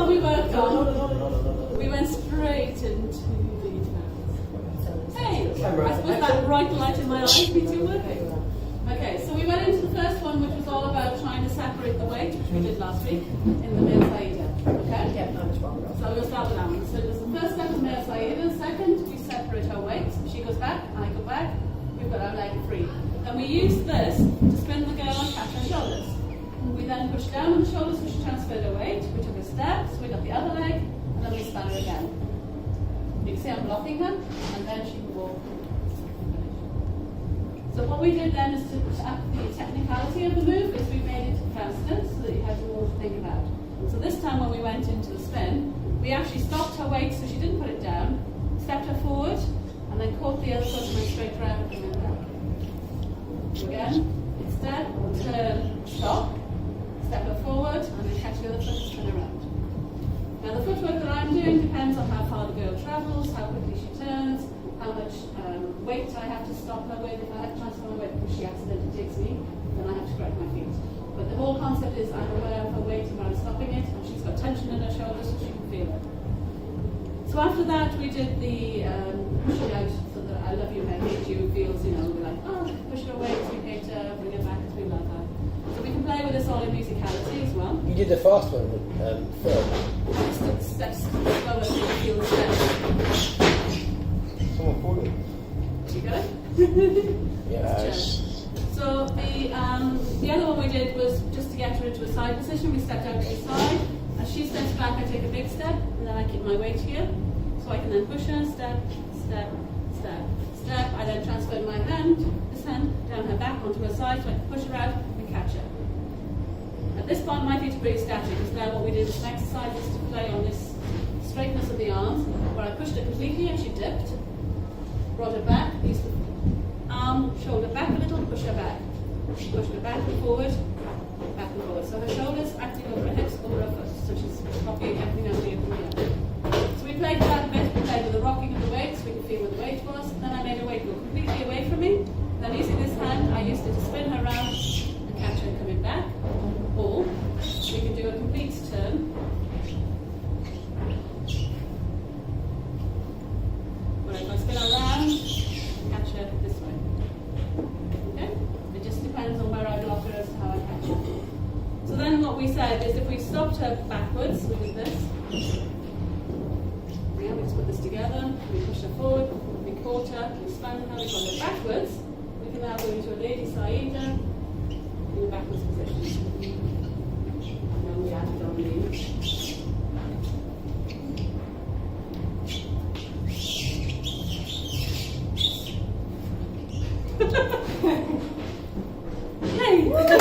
one we worked on. We went straight into the dance. Hey, I suppose that bright light in my eyes means you're working. Okay, so we went into the first one, which was all about trying to separate the weight, which we did last week in the male Saida. Okay? Yeah, no, it's wrong. So we'll start with that one. So there's the first step, the male Saida. Second, we separate her weight. She goes back, I go back. We've got our leg free. Then we use this to spin the girl and catch her shoulders. We then push down on the shoulders, so she transferred her weight. We took a step, so we got the other leg, and then we span her again. You can see I'm blocking her, and then she can walk. So what we did then is to up the technicality of the move, is we made it constant, so that you had more to think about. So this time when we went into the spin, we actually stopped her weight, so she didn't put it down, stepped her forward, and then caught the other foot and went straight around and went back. So again, step, turn, stop, step her forward, and then catch the other foot and spin around. Now the footwork that I'm doing depends on how far the girl travels, how quickly she turns, how much weight I have to stop her with. If I have to transfer my weight because she accidentally takes me, then I have to correct my feet. But the whole concept is I'm aware of her weight and I'm stopping it, and she's got tension in her shoulders so she can feel it. So after that we did the pushing out, so that I love you, I hate you feels, you know, we're like, oh, push her away, we hate her, bring her back as we love her. So we can play with this all in musicality as well. You did the fast one with Phil. Just steps slower so you feel the steps. Someone called it. You got it? Yeah. So the other one we did was just to get her into a side position. We stepped out to the side. As she steps back, I take a big step, and then I keep my weight here. So I can then push her, step, step, step, step. I then transfer my hand, this hand, down her back onto her side, so I can push her out and catch her. At this point, my feet are pretty static, because now what we did as an exercise is to play on this straightness of the arms, where I pushed her completely and she dipped. Brought her back, used the arm, shoulder back a little, push her back. Pushed her back and forward, back and forward. So her shoulders acting over her hips, over her foot. So she's copying everything I'm doing from here. So we played that a bit, we played with the rocking of the weight, so we could feel where the weight was. Then I made her weight go completely away from me. Then using this hand, I used it to spin her around and catch her coming back. Or we can do a complete turn. Where if I spin her around, catch her this way. Okay? It just depends on where I block her as to how I catch her. So then what we said is if we stopped her backwards, we did this. Yeah, we just put this together, we push her forward, we caught her, we spun her, we got her backwards. We can now go into a lady Saida in the backwards position. And then we add it on the Yay!